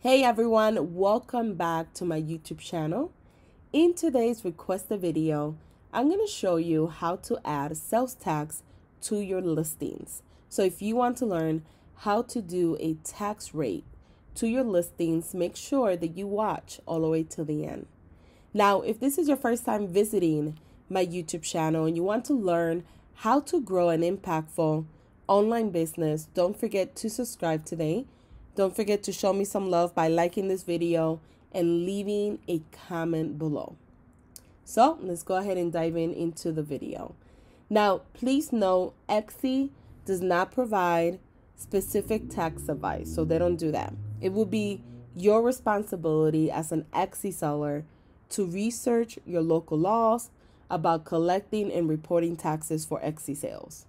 Hey everyone, welcome back to my YouTube channel. In today's requested video, I'm going to show you how to add sales tax to your listings. So if you want to learn how to do a tax rate to your listings, make sure that you watch all the way to the end. Now, if this is your first time visiting my YouTube channel and you want to learn how to grow an impactful online business, don't forget to subscribe today. Don't forget to show me some love by liking this video and leaving a comment below. So let's go ahead and dive into the video. Now, please know Etsy does not provide specific tax advice, so they don't do that. It will be your responsibility as an Etsy seller to research your local laws about collecting and reporting taxes for Etsy sales.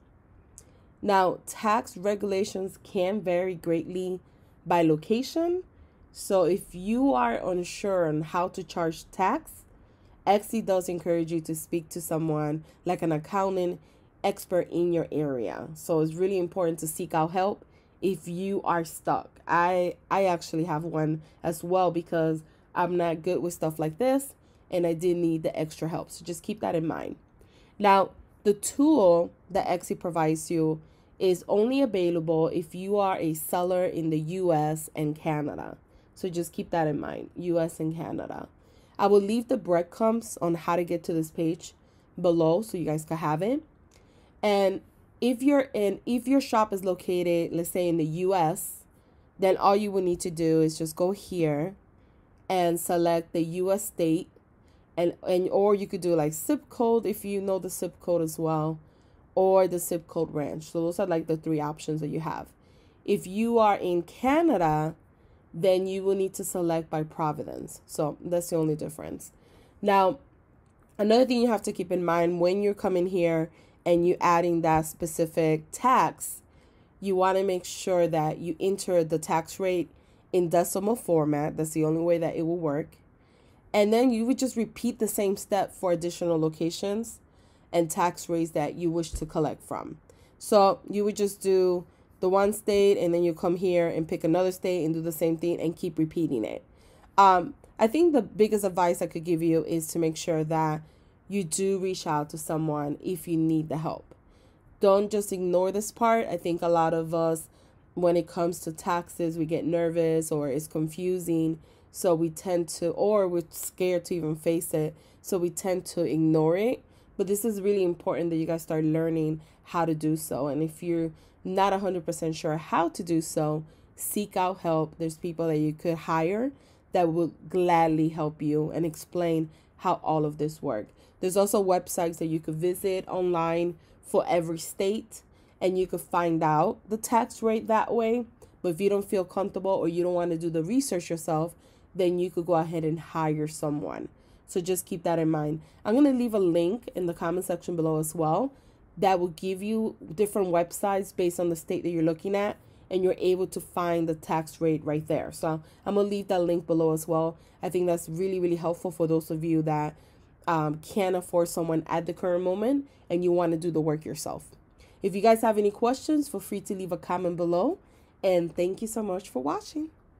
Now, tax regulations can vary greatly by location. So if you are unsure on how to charge tax, Etsy does encourage you to speak to someone like an accounting expert in your area. So it's really important to seek out help if you are stuck. I actually have one as well because I'm not good with stuff like this and I did need the extra help. So just keep that in mind. Now, the tool that Etsy provides you is only available if you are a seller in the US and Canada. So just keep that in mind, US and Canada. I will leave the breadcrumbs on how to get to this page below so you guys can have it. And if your shop is located, let's say in the US, then all you will need to do is just go here and select the US state and or you could do like zip code if you know the zip code as well, or the zip code range. So those are like the three options that you have. If you are in Canada, then you will need to select by province. So that's the only difference. Now, another thing you have to keep in mind when you're coming here and you're adding that specific tax, you want to make sure that you enter the tax rate in decimal format. That's the only way that it will work. And then you would just repeat the same step for additional locations and tax rates that you wish to collect from. So you would just do the one state and then you come here and pick another state and do the same thing and keep repeating it. I think the biggest advice I could give you is to make sure that you do reach out to someone if you need the help. Don't just ignore this part. I think a lot of us, when it comes to taxes, we get nervous or it's confusing. So we tend to, or we're scared to even face it. So we tend to ignore it. But this is really important that you guys start learning how to do so. And if you're not 100% sure how to do so, seek out help. There's people that you could hire that will gladly help you and explain how all of this works. There's also websites that you could visit online for every state, and you could find out the tax rate that way. But if you don't feel comfortable or you don't want to do the research yourself, then you could go ahead and hire someone. So just keep that in mind. I'm going to leave a link in the comment section below as well that will give you different websites based on the state that you're looking at, and you're able to find the tax rate right there. So I'm going to leave that link below as well. I think that's really, really helpful for those of you that can't afford someone at the current moment and you want to do the work yourself. If you guys have any questions, feel free to leave a comment below. And thank you so much for watching.